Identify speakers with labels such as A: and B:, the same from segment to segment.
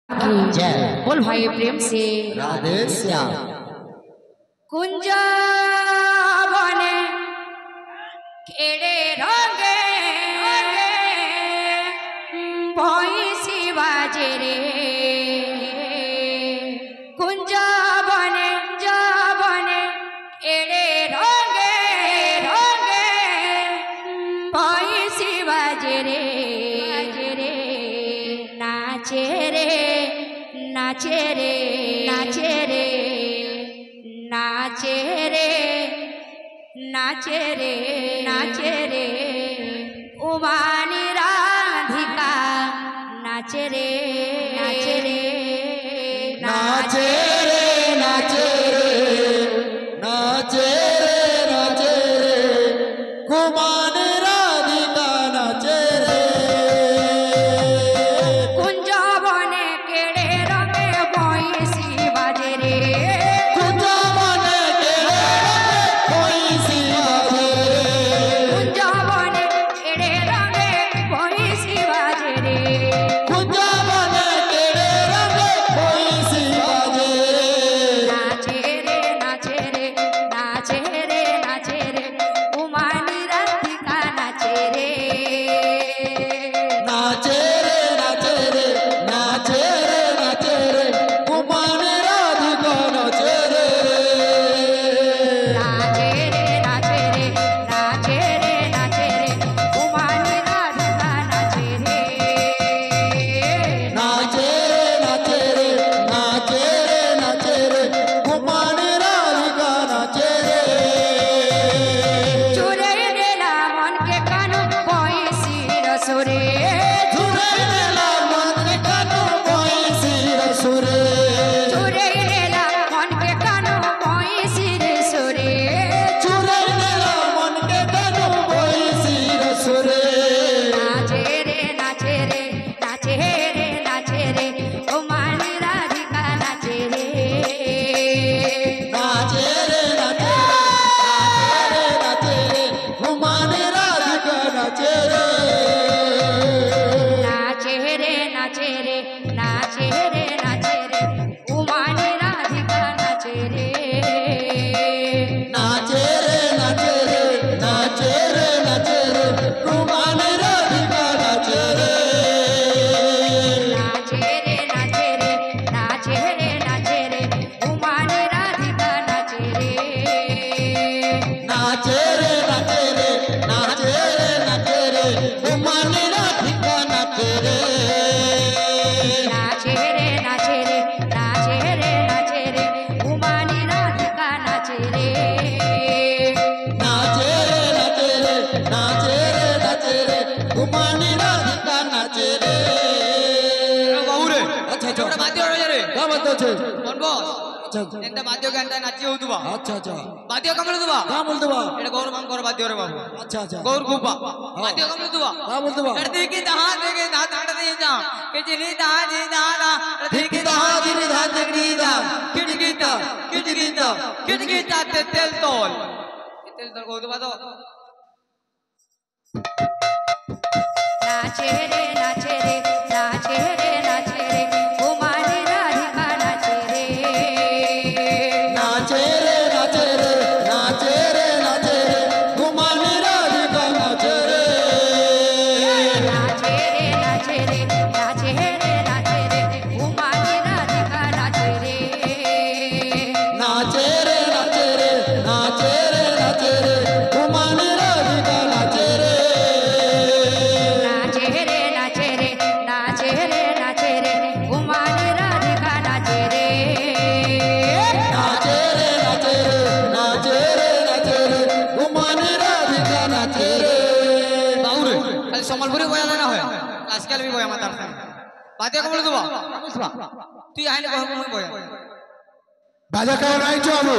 A: की
B: जय।
A: बोल भाई प्रेम से
B: राधे श्याम।
A: कुंज बने खेड़े रंगे भैंसी बाजे रे कुंज बने खेड़े रंगे भैंसी बाजे रे नाचे रे नाचे रे नाचे रे नाचे रे नाचे रे नाचे रे उमानी राधिका नाचे रे नाचे रे
B: नाचे रे नाचे रे नाचे रे नाचे रे कुमान राधिका नाचे रे
A: कुंज बने केड़े रंगे भैंसी बाजे रे
B: कुंज बने केड़े भैंसी बाजे रे
A: कुंज बने केड़े रंगे भैंसी बाजे रे
B: कुंज बने केड़े रंगे भैंसी बाजे रे
A: नाचे रे नाचे रे नाचे रे नाचे रे उमानी राधिका नाचे रे
B: नाचे रे नाचे रे नाचे रे नाचे रे कुमान राधिका नाचे रे
A: नाचे रे नाचे रे नाचे रे नाचे रे उमानी राधिका नाचे रे
B: नाचे रे नाचे रे नाचे रे नाचे रे कुमान राधिका नाचे रे
A: चुरे नेला मन के कानो भैंसी रसोरे
B: झुरे नेला मन के कानो भैंसी रसुरे
A: चुरे नेला मन के कानो भैंसी रसोरे
B: झुरे नेला मन के कानो भैंसी रसुरे
A: नाचे रे नाचे रे नाचे रे नाचे रे उमानी राधिका नाचे रे
B: नाचे रे नाचे रे नाचे रे कुमान राधिका नाचे रे
A: नाचे रे नाचे रे नाचे रे नाचे रे उमानी राधिका नाचे रे
B: नाचे रे नाचे रे नाचे रे नाचे रे कुमान राधिका नाचे रे
A: नाचे रे नाचे रे नाचे रे नाचे रे उमानी राधिका नाचे रे
B: नाचे रे नाचे रे नाचे रे नाचे रे कुमान राधिका नाचे रे
A: नाचे रे नाचे रे नाचे रे नाचे रे उमानी राधिका नाचे रे
B: नाचे रे नाचे रे नाचे रे नाचे रे कुमान राधिका नाचे रे
C: বাবুরে
B: আচ্ছা
C: এটা বাদ্য হয়ে রে
B: क्या बोलते छे
C: কোন বস
B: আচ্ছা
C: একটা বাদ্য গানটা নাচি হউতবা
B: আচ্ছা আচ্ছা
C: বাদ্য কামলে দিবা
B: क्या बोलते बा
C: এটা গৌর মাঙ্কর বাদ্য রে বাবু
B: अच्छा अच्छा
C: গৌর গুপা বাদ্য কামলে দিবা
B: क्या बोलते बा
C: দেখি দাহা দেখে না তাড় দিয়ে যা কে জিনি দা জি দানা দেখি
B: দাহা জিনি দা দেখি দা
C: কিটকিটা কিটকিটা কিটকিটা তেল তোল তেল তোল কইতো বাদ
A: नाचे रे नाचे रे नाचे रे नाचे रे उमानी राधिका नाचे रे
B: नाचे रे नाचे रे नाचे रे नाचे रे कुमान राधिका नाचे रे
A: नाचे रे नाचे रे नाचे रे नाचे रे उमानी राधिका नाचे रे
B: नाचे रे नाचे रे नाचे रे नाचे रे कुमान राधिका नाचे रे
A: नाचे रे नाचे रे नाचे रे नाचे रे उमानी राधिका नाचे रे
B: नाचे रे नाचे रे नाचे रे नाचे रे कुमान राधिका नाचे रे
C: বাবুরে খালি সম্বলপুরি বয়া না হয় ক্লাসিক্যাল বি বয়া মাতার বাদ্য কামলে দিবা তুই আইলে কহ মই বয়া
D: বাজা কেমন আইছো আমি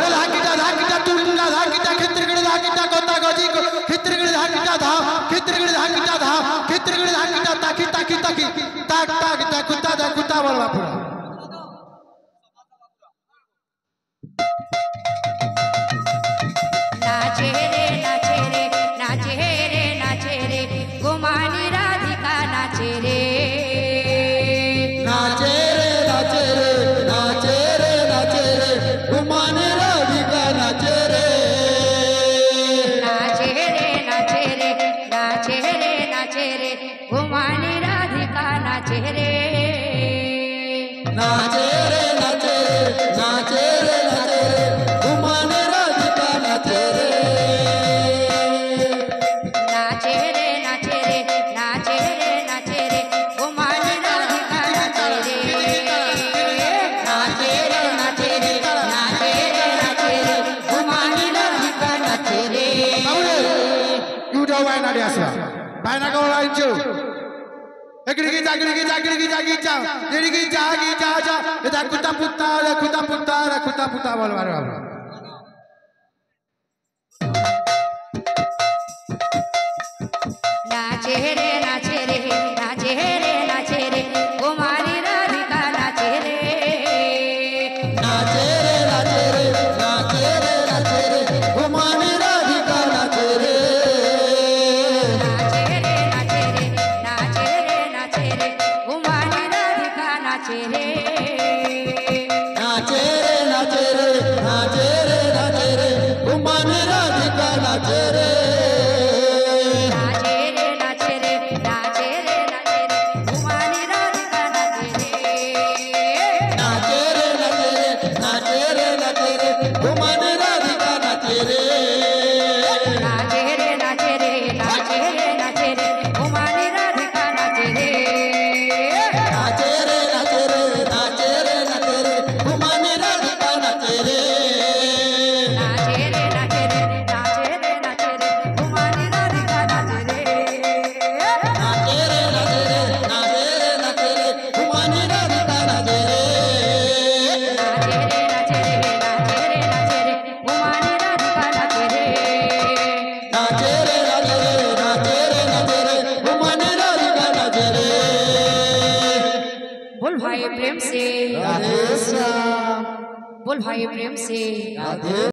D: এ ধাকিটা ধাকিটা তুলনা ধাকিটা ক্ষেত্রগড় ধাকিটা কথা গজি ক্ষেত্রগড় ধাকিটা ধাম ক্ষেত্রগড় ধাকিটা ধাম ক্ষেত্রগড় ধাকিটা তাকি তাকি তাকি তাক তাক তাকুতা তাকুতা বলবা পুরা
A: नाचे रे नाचे रे नाचे रे नाचे रे उमानी राधिका नाचे रे
B: नाचे नाचे रे नाचे नाचे रे नाचे रे घुमाने राधिका नाचे रे
A: नाचे रे नाचे रे नाचे रे नाचे रे घुमाने राधिका नाचे रे नाचे रे नाचे रे नाचे रे नाचे रे घुमाने राधिका नाचे रे
D: Udah waina dia sih. Waina kau lain cu. Gigi gija. Jadi gija. Kita kuta putar bol.
A: नाचे रे नाचे रे नाचे रे नाचे रे घुमाने राधिका नाचे रे
B: नाचे रे नाचे रे नाचे रे नाचे रे घुमाने राधिका नाचे रे
A: नाचे रे नाचे रे नाचे रे नाचे रे घुमाने राधिका नाचे रे
B: नाचे रे नाचे रे नाचे रे नाचे रे घुमाने राधिका नाचे रे
A: नाचे रे नाचे रे नाचे रे नाचे रे घुमाने राधिका नाचे रे
B: नाचे रे नाचे रे नाचे रे नाचे रे घुमाने राधिका नाचे रे
A: नाचे रे नाचे रे नाचे रे नाचे रे घुमाने राधिका नाचे रे
B: नाचे रे नाचे रे नाचे रे नाचे रे घुमाने राधिका नाचे रे
A: नाचे रे नाचे रे नाचे रे नाचे रे घुमाने राधिका नाचे रे
B: नाचे रे नाचे रे नाचे रे नाचे रे घुमाने राधिका नाचे रे
A: नाचे रे नाचे रे नाचे रे नाचे रे घुमाने राधिका नाचे रे
B: नाचे रे नाचे रे नाचे रे नाचे रे घुमाने राधिका नाचे रे
A: बोल भाई प्रेम से
B: राधे श्याम
A: बोल भाई प्रेम से
B: राधे